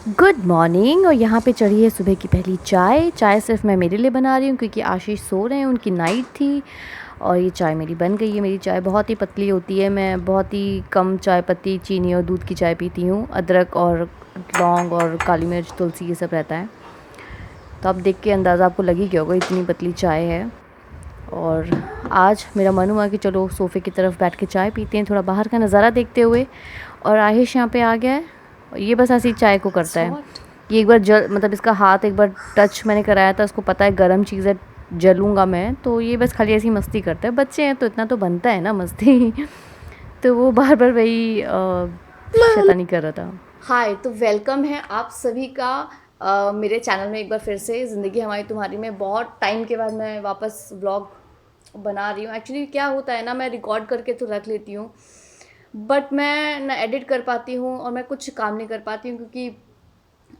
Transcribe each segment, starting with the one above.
Good morning. और यहाँ पे चढ़ी है सुबह की पहली चाय। चाय सिर्फ मैं मेरे लिए बना रही हूँ क्योंकि आशीष सो रहे हैं, उनकी नाइट थी। और ये चाय मेरी बन गई है। मेरी चाय बहुत ही पतली होती है। मैं बहुत ही कम चाय पत्ती, चीनी और दूध की चाय पीती हूँ। अदरक और लौंग और काली मिर्च, तुलसी, ये सब रहता है। तो आप देख के अंदाज़ा आपको लग ही गया होगा इतनी पतली चाय है। और आज मेरा मन हुआ कि चलो सोफ़े की तरफ बैठ के चाय पीते हैं, थोड़ा बाहर का नज़ारा देखते हुए। और आहिश यहाँ पे आ गया है। ये बस ऐसी चाय को करता है। ये एक बार मतलब इसका हाथ एक बार टच मैंने कराया था, उसको पता है गर्म चीज़ है, जलूँगा मैं। तो ये बस खाली ऐसी मस्ती करता है। बच्चे हैं तो इतना तो बनता है ना मस्ती। तो वो बार बार वही शैतानी कर रहा था। हाय, तो वेलकम है आप सभी का मेरे चैनल में एक बार फिर से। ज़िंदगी हमारी तुम्हारी में बहुत टाइम के बाद मैं वापस व्लॉग बना रही हूँ। एक्चुअली क्या होता है ना, मैं रिकॉर्ड करके तो रख लेती हूँ, बट मैं ना एडिट कर पाती हूँ और मैं कुछ काम नहीं कर पाती हूँ क्योंकि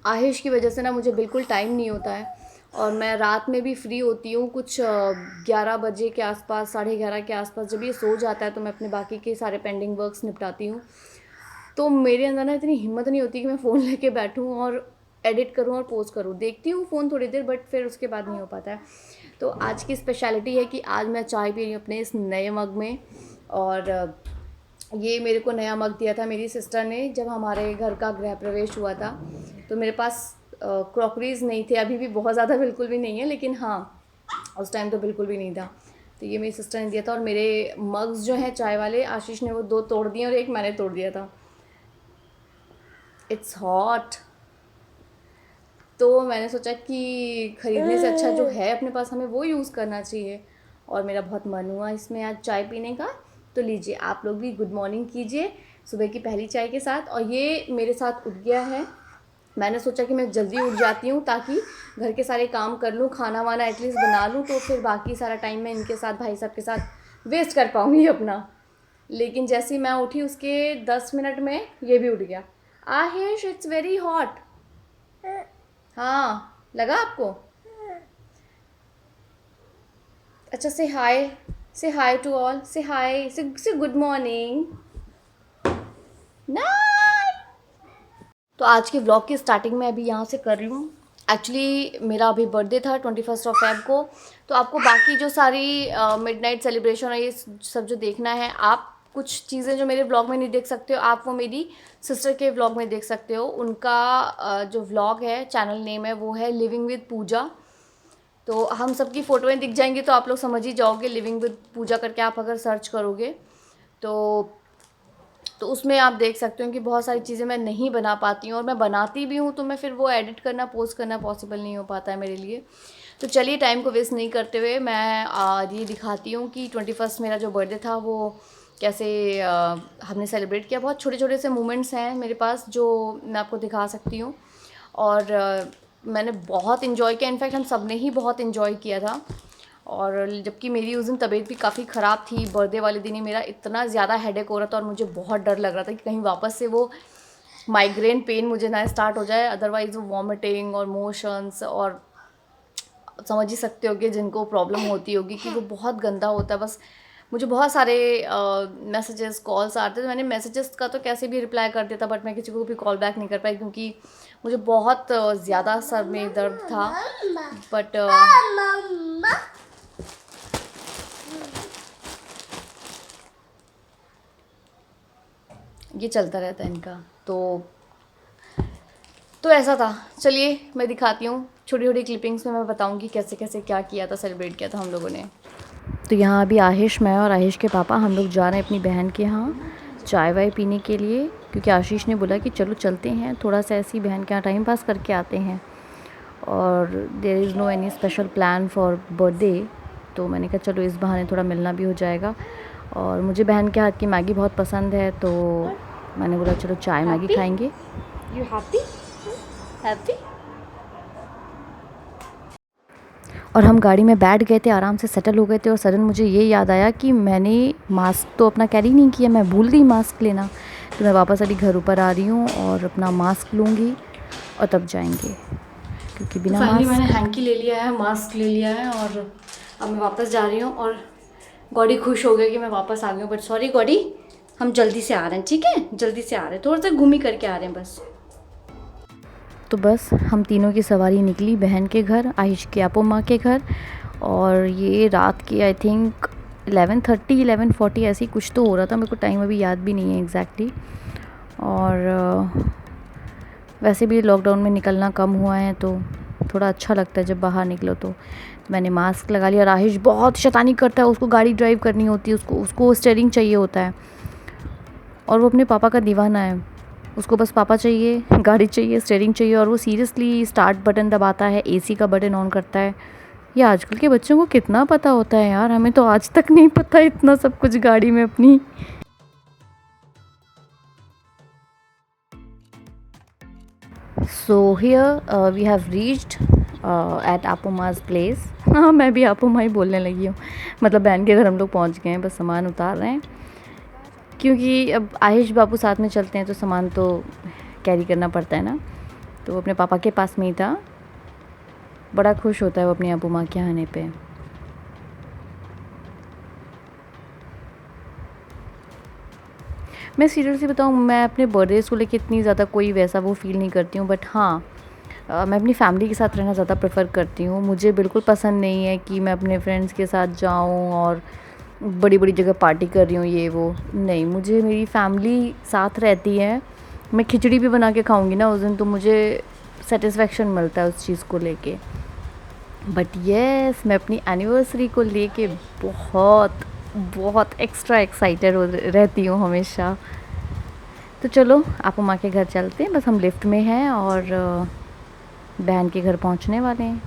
आहिश की वजह से ना मुझे बिल्कुल टाइम नहीं होता है। और मैं रात में भी फ्री होती हूँ कुछ 11 बजे के आसपास, 11:30 के आसपास। जब ये सो जाता है तो मैं अपने बाकी के सारे पेंडिंग वर्क्स निपटाती हूँ। तो मेरे अंदर ना इतनी हिम्मत नहीं होती कि मैं फ़ोन लेके बैठूँ और एडिट करूँ और पोस्ट करूँ। देखती हूँ फ़ोन थोड़ी देर, बट फिर उसके बाद नहीं हो पाता है। तो आज की स्पेशलिटी है कि आज मैं चाय पी रही हूँ अपने इस नए मग में। और ये मेरे को नया मग दिया था मेरी सिस्टर ने जब हमारे घर का गृह प्रवेश हुआ था। तो मेरे पास क्रॉकरीज नहीं थे, अभी भी बहुत ज़्यादा बिल्कुल भी नहीं है, लेकिन हाँ उस टाइम तो बिल्कुल भी नहीं था। तो ये मेरी सिस्टर ने दिया था। और मेरे मग्स जो हैं चाय वाले, आशीष ने वो 2 तोड़ दिए और एक मैंने तोड़ दिया था। It's hot. तो मैंने सोचा कि ख़रीदने से अच्छा जो है अपने पास हमें वो यूज़ करना चाहिए। और मेरा बहुत मन हुआ इसमें आज चाय पीने का। तो लीजिए आप लोग भी गुड मॉर्निंग कीजिए सुबह की पहली चाय के साथ। और ये मेरे साथ उठ गया है। मैंने सोचा कि मैं जल्दी उठ जाती हूँ ताकि घर के सारे काम कर लूँ, खाना वाना एटलीस्ट बना लूँ, तो फिर बाकी सारा टाइम मैं इनके साथ, भाई साहब के साथ वेस्ट कर पाऊँगी अपना। लेकिन जैसे ही मैं उठी उसके 10 मिनट में ये भी उठ गया। आहिश, इट्स वेरी हॉट। हाँ, लगा आपको? अच्छा, से हाय टू ऑल, से हाय, से गुड मॉर्निंग। नाइट। तो आज के व्लॉग की स्टार्टिंग में अभी यहाँ से कर रही हूँ। एक्चुअली मेरा अभी बर्थडे था 21 फेब को। तो आपको बाकी जो सारी मिडनाइट सेलिब्रेशन है ये सब जो देखना है, आप कुछ चीज़ें जो मेरे व्लॉग में नहीं देख सकते हो, आप वो मेरी सिस्टर के व्लॉग में देख सकते हो। उनका जो व्लॉग है, चैनल नेम है, वो है लिविंग विद पूजा। तो हम सबकी फ़ोटोएं दिख जाएंगी तो आप लोग समझ ही जाओगे। लिविंग विद पूजा करके आप अगर सर्च करोगे तो उसमें आप देख सकते हो कि बहुत सारी चीज़ें मैं नहीं बना पाती हूँ, और मैं बनाती भी हूँ तो मैं फिर वो एडिट करना, पोस्ट करना पॉसिबल नहीं हो पाता है मेरे लिए। तो चलिए टाइम को वेस्ट नहीं करते हुए मैं ये दिखाती हूँ कि 21 मेरा जो बर्थडे था वो कैसे हमने सेलिब्रेट किया। बहुत छोटे छोटे से मोमेंट्स हैं मेरे पास जो मैं आपको दिखा सकती हूँ। और मैंने बहुत इन्जॉय किया। इनफैक्ट हम सब ने ही बहुत इन्जॉय किया था। और जबकि मेरी उस दिन तबीयत भी काफ़ी ख़राब थी। बर्थडे वाले दिन ही मेरा इतना ज़्यादा हेडेक हो रहा था और मुझे बहुत डर लग रहा था कि कहीं वापस से वो माइग्रेन पेन मुझे ना स्टार्ट हो जाए, अदरवाइज़ वो वॉमिटिंग और मोशंस। और समझ ही सकते हो कि जिनको प्रॉब्लम होती होगी कि वो बहुत गंदा होता है। बस मुझे बहुत सारे मैसेजेस, कॉल्स आते थे। मैंने मैसेजेस का तो कैसे भी रिप्लाई कर दिया था, बट मैं किसी को भी कॉल बैक नहीं कर पाई क्योंकि मुझे बहुत ज़्यादा सर में दर्द था। बट ये चलता रहता है इनका। तो ऐसा था। चलिए मैं दिखाती हूँ छोटी छोटी क्लिपिंग्स में, मैं बताऊँगी कैसे कैसे क्या किया था, सेलिब्रेट किया था हम लोगों ने। तो यहाँ अभी आहिश, मैं और आहिश के पापा हम लोग जा रहे हैं अपनी बहन के यहाँ चाय वाय पीने के लिए, क्योंकि आशीष ने बोला कि चलो चलते हैं थोड़ा सा ऐसी बहन के यहाँ टाइम पास करके आते हैं। और there is no any special plan for birthday. तो मैंने कहा चलो इस बहाने थोड़ा मिलना भी हो जाएगा। और मुझे बहन के हाथ की मैगी बहुत पसंद है, तो मैंने बोला चलो चाय मैगी खाएंगे। You happy? हैप्पी? और हम गाड़ी में बैठ गए थे, आराम से सेटल हो गए थे। और सडन मुझे ये याद आया कि मैंने मास्क तो अपना कैरी नहीं किया, मैं भूल गई मास्क लेना। तो मैं वापस अभी घर ऊपर आ रही हूँ और अपना मास्क लूँगी और तब जाएंगे, क्योंकि बिना मास्क। मैंने हैंकी ले लिया है, मास्क ले लिया है, और अब मैं वापस जा रही हूँ। और गॉडी खुश हो गई कि मैं वापस आ गई हूँ। बट सॉरी गॉडी, हम जल्दी से आ रहे हैं, ठीक है? जल्दी से आ रहे हैं, थोड़ा सा घूमी करके आ रहे हैं बस। तो बस हम तीनों की सवारी निकली बहन के घर, आयुष के आपो माँ के घर, और ये रात के आई थिंक 11:30 11:40 ऐसे ही कुछ तो हो रहा था, मेरे को टाइम अभी याद भी नहीं है एग्जैक्टली। और वैसे भी लॉकडाउन में निकलना कम हुआ है तो थोड़ा अच्छा लगता है जब बाहर निकलो। तो मैंने मास्क लगा लिया और आयुष बहुत शैतानी करता है, उसको गाड़ी ड्राइव करनी होती है, उसको स्टीयरिंग चाहिए होता है और वो अपने पापा का दीवाना है। उसको बस पापा चाहिए, गाड़ी चाहिए, स्टीयरिंग चाहिए, और वो सीरियसली स्टार्ट बटन दबाता है, एसी का बटन ऑन करता है। ये आजकल के बच्चों को कितना पता होता है यार, हमें तो आज तक नहीं पता इतना सब कुछ गाड़ी में अपनी। So here we have reached at आपोमा's प्लेस। हाँ, मैं भी आपोमा ही बोलने लगी हूँ, मतलब बहन के घर हम लोग पहुँच गए हैं, बस सामान उतार रहे हैं क्योंकि अब आयुष बाबू साथ में चलते हैं तो सामान तो कैरी करना पड़ता है ना। तो वो अपने पापा के पास में ही था, बड़ा खुश होता है वो अपनी आपोमा के आने पे। मैं सीरियसली बताऊँ, मैं अपने बर्थडेज़ को लेके इतनी ज़्यादा कोई वैसा वो फील नहीं करती हूँ, बट हाँ मैं अपनी फैमिली के साथ रहना ज़्यादा प्रेफर करती हूँ। मुझे बिल्कुल पसंद नहीं है कि मैं अपने फ्रेंड्स के साथ जाऊँ और बड़ी बड़ी जगह पार्टी कर रही हूँ ये वो, नहीं, मुझे मेरी फैमिली साथ रहती है। मैं खिचड़ी भी बना के खाऊंगी ना उस दिन तो मुझे सेटिस्फेक्शन मिलता है उस चीज़ को लेके। बट येस, मैं अपनी एनिवर्सरी को लेके बहुत बहुत एक्स्ट्रा एक्साइटेड रहती हूँ हमेशा। तो चलो आप माँ के घर चलते हैं, बस हम लिफ्ट में हैं और बहन के घर पहुँचने वाले हैं।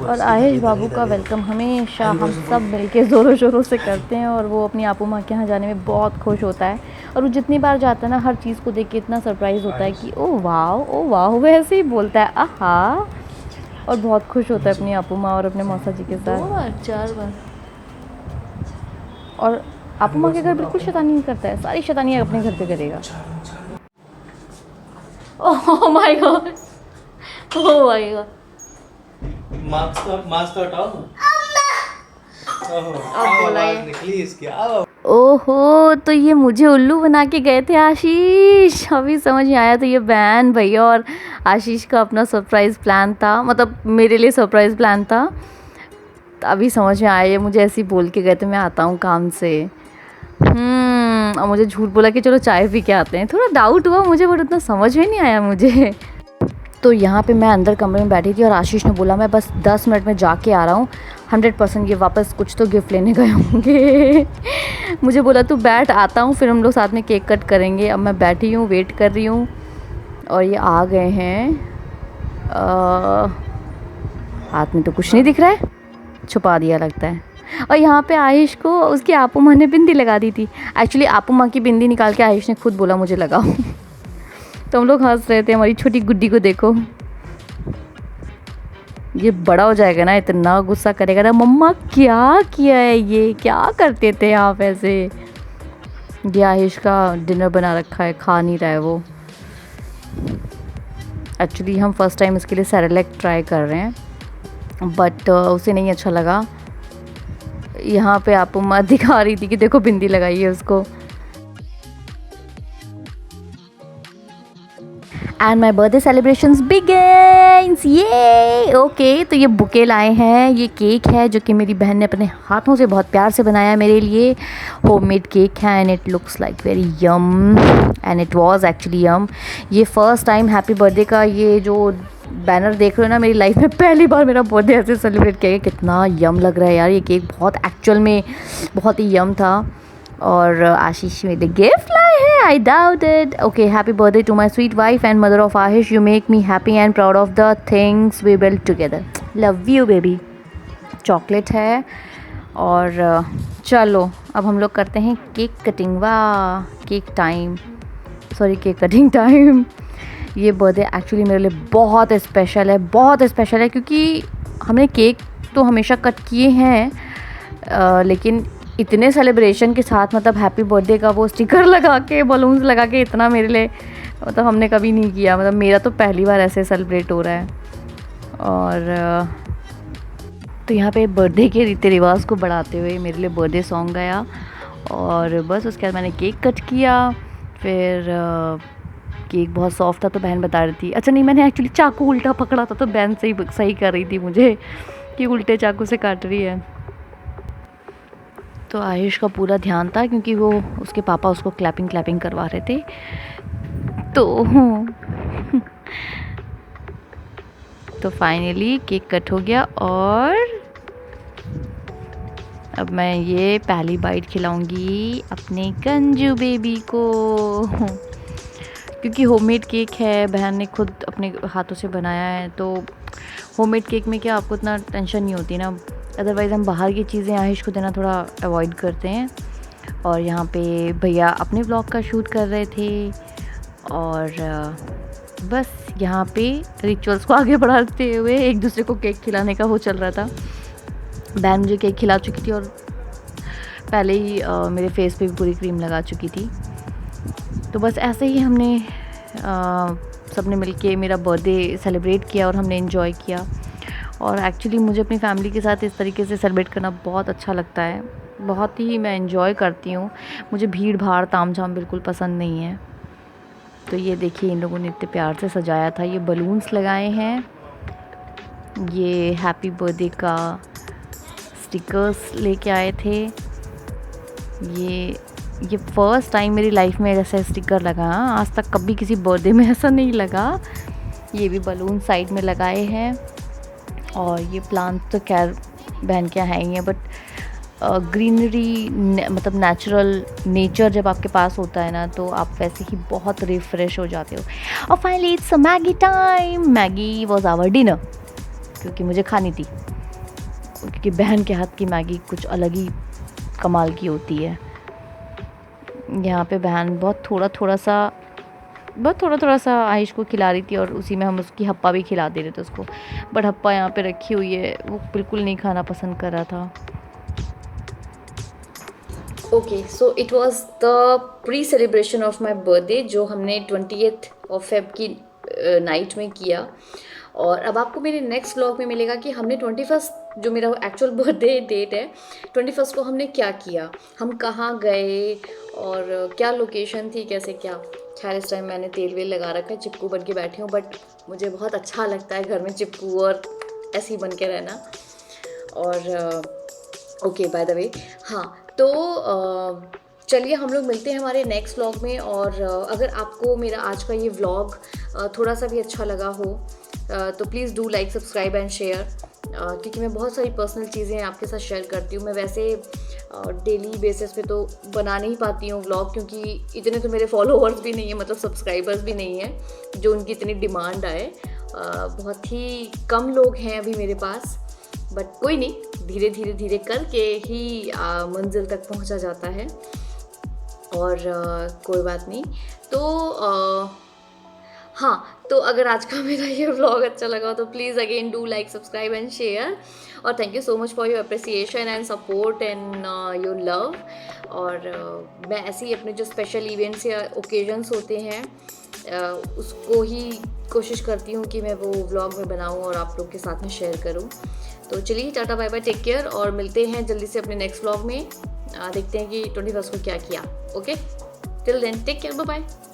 और आयुष बाबू का वेलकम हमेशा हम सब मिलके ज़ोरों शोरों से करते हैं और वो अपनी आपू माँ के यहाँ जाने में बहुत खुश होता है। और वो जितनी बार जाता है ना, हर चीज़ को देख के इतना सरप्राइज़ होता है कि ओ वाह, वैसे ही बोलता है आहा, और बहुत खुश होता है अपनी आपू माँ और अपने मौसा जी के साथ। 4 बार। और आपू माँ के घर बिल्कुल शैतानी नहीं करता है, सारी शैतानियाँ अपने घर पे करेगा। Oh my God, oh my God, mask तो हटाओ ना। आवाज़ निकली इसकी। ओहो, तो ये मुझे उल्लू बना के गए थे आशीष, अभी समझ में आया। तो ये बहन भैया और आशीष का अपना सरप्राइज़ प्लान था, मतलब मेरे लिए सरप्राइज़ प्लान था। तो अभी समझ में आया, ये मुझे ऐसे ही बोल के गए थे मैं आता हूँ काम से। और मुझे झूठ बोला कि चलो चाय पी के आते हैं। थोड़ा डाउट हुआ मुझे, बट उतना समझ में नहीं आया मुझे। तो यहाँ पे मैं अंदर कमरे में बैठी थी और आशीष ने बोला मैं बस 10 मिनट में जाके आ रहा हूँ, 100% ये वापस कुछ तो गिफ्ट लेने गए होंगे। मुझे बोला तू बैठ, आता हूँ, फिर हम लोग साथ में केक कट करेंगे। अब मैं बैठी हूँ, वेट कर रही हूँ और ये आ गए हैं। हाथ में तो कुछ नहीं दिख रहा है, छुपा दिया लगता है। और यहाँ पे आयुष को उसकी आपू माँ ने बिंदी लगा दी थी। एक्चुअली आपू माँ की बिंदी निकाल के आयुष ने खुद बोला मुझे लगाओ। तो हम लोग हंस रहे थे, हमारी छोटी गुड्डी को देखो, ये बड़ा हो जाएगा ना इतना गुस्सा करेगा ना, मम्मा क्या किया है, ये क्या करते थे आप ऐसे। ये आयुष का डिनर बना रखा है, खा नहीं रहा है वो। एक्चुअली हम फर्स्ट टाइम इसके लिए सेरेलैक ट्राई कर रहे हैं, बट उसे नहीं अच्छा लगा। यहाँ पे आपू माँ दिखा रही थी कि देखो बिंदी लगाई है उसको। And my birthday celebrations begins, ये ओके। तो ये बुके लाए हैं, ये केक है जो कि मेरी बहन ने अपने हाथों से बहुत प्यार से बनाया है मेरे लिए। होममेड केक है and it looks like very yum, and it was actually yum. ये फर्स्ट टाइम हैप्पी बर्थडे का ये जो बैनर देख रहे हो ना, मेरी लाइफ में पहली बार मेरा बर्थडे ऐसे सेलिब्रेट किया। कितना यम लग रहा है यार, ये केक बहुत एक्चुअल में बहुत ही यम था। और आशीष मेरे गिफ्ट लाए हैं, I doubt it. Okay, happy birthday to my sweet wife and mother of Ashish, you make me happy and proud of the things we build together, love you baby. Chocolate है। और चलो अब हम लोग करते हैं केक कटिंग। वाह, cake time, sorry cake cutting time. ये बर्थडे एक्चुअली मेरे लिए बहुत स्पेशल है, बहुत स्पेशल है, क्योंकि हमने केक तो हमेशा कट किए हैं लेकिन इतने सेलिब्रेशन के साथ मतलब हैप्पी बर्थडे का वो स्टिकर लगा के बलून्स लगा के इतना मेरे लिए मतलब हमने कभी नहीं किया। मतलब मेरा तो पहली बार ऐसे सेलिब्रेट हो रहा है। और तो यहाँ पे बर्थडे के रीति रिवाज को बढ़ाते हुए मेरे लिए बर्थडे सॉन्ग गाया और बस उसके बाद मैंने केक कट किया। फिर केक बहुत सॉफ्ट था तो बहन बता रही थी, अच्छा नहीं मैंने एक्चुअली चाकू उल्टा पकड़ा था तो बहन सही कर रही थी मुझे कि उल्टे चाकू से काट रही है। तो आयुष का पूरा ध्यान था क्योंकि वो उसके पापा उसको क्लैपिंग करवा रहे थे। तो फाइनली केक कट हो गया और अब मैं ये पहली बाइट खिलाऊंगी अपने कंजू बेबी को क्योंकि होममेड केक है, बहन ने खुद अपने हाथों से बनाया है। तो होममेड केक में क्या आपको इतना टेंशन नहीं होती ना, अदरवाइज़ हम बाहर की चीज़ें आयुष को देना थोड़ा अवॉइड करते हैं। और यहाँ पे भैया अपने व्लॉग का शूट कर रहे थे और बस यहाँ पे रिचुअल्स को आगे बढ़ाते हुए एक दूसरे को केक खिलाने का वो चल रहा था। बहन मुझे केक खिला चुकी थी और पहले ही मेरे फेस पे भी पूरी क्रीम लगा चुकी थी। तो बस ऐसे ही हमने सबने मिलके मेरा बर्थडे सेलिब्रेट किया और हमने एंजॉय किया। और एक्चुअली मुझे अपनी फैमिली के साथ इस तरीके से सेलिब्रेट करना बहुत अच्छा लगता है, बहुत ही मैं एंजॉय करती हूँ। मुझे भीड़ भाड़ तामझाम बिल्कुल पसंद नहीं है। तो ये देखिए इन लोगों ने इतने प्यार से सजाया था, ये बलून्स लगाए हैं, ये हैप्पी बर्थडे का स्टिकर्स लेके आए थे। ये फ़र्स्ट टाइम मेरी लाइफ में ऐसा स्टिकर लगा, आज तक कभी किसी बर्थडे में ऐसा नहीं लगा। ये भी बलून साइड में लगाए हैं और ये प्लांट तो खैर बहन क्या है ही है, बट ग्रीनरी मतलब नेचर जब आपके पास होता है ना तो आप वैसे ही बहुत रिफ़्रेश हो जाते हो। और finally it's Maggi time. Maggi was our dinner क्योंकि मुझे खानी थी, क्योंकि बहन के हाथ की मैगी कुछ अलग ही कमाल की होती है। यहाँ पे बहन बहुत थोड़ा थोड़ा सा आयुष को खिला रही थी और उसी में हम उसकी हप्पा भी खिला दे रहे थे उसको, बट हप्पा यहाँ पे रखी हुई है, वो बिल्कुल नहीं खाना पसंद कर रहा था। Okay, so it was the pre celebration of my birthday जो हमने 20th ऑफ फेब की नाइट में किया। और अब आपको मेरे नेक्स्ट व्लॉग में मिलेगा कि हमने 21st जो मेरा एक्चुअल बर्थडे डेट है 21st को हमने क्या किया, हम कहाँ गए और क्या लोकेशन थी, कैसे क्या। खैर इस टाइम मैंने तेल वेल लगा रखा है, चिपकू बन के बैठी हूँ, बट मुझे बहुत अच्छा लगता है घर में चिपकू और ऐसे ही बन के रहना। और ओके बाय द वे, हाँ तो चलिए हम लोग मिलते हैं हमारे नेक्स्ट व्लॉग में। और अगर आपको मेरा आज का ये व्लॉग थोड़ा सा भी अच्छा लगा हो तो please do like subscribe and share, क्योंकि मैं बहुत सारी पर्सनल चीज़ें आपके साथ शेयर करती हूँ। मैं वैसे डेली बेसिस पे तो बना नहीं पाती हूँ व्लॉग, क्योंकि इतने तो मेरे फॉलोअर्स भी नहीं है, मतलब सब्सक्राइबर्स भी नहीं है जो उनकी इतनी डिमांड आए। बहुत ही कम लोग हैं अभी मेरे पास, बट कोई नहीं, धीरे धीरे करके ही मंजिल तक पहुंचा जाता है। और कोई बात नहीं। तो हाँ, तो अगर आज का मेरा ये व्लॉग अच्छा लगा तो please again do like subscribe and share. और thank you so much for your appreciation and support and your love. और मैं ऐसे ही अपने जो स्पेशल इवेंट्स या ओकेजन्स होते हैं उसको ही कोशिश करती हूँ कि मैं वो व्लॉग में बनाऊँ और आप लोग के साथ में शेयर करूँ। तो चलिए tata bye bye, take care, और मिलते हैं जल्दी से अपने नेक्स्ट व्लॉग में। देखते हैं कि 21st को क्या किया। Okay, till then take care, bye bye.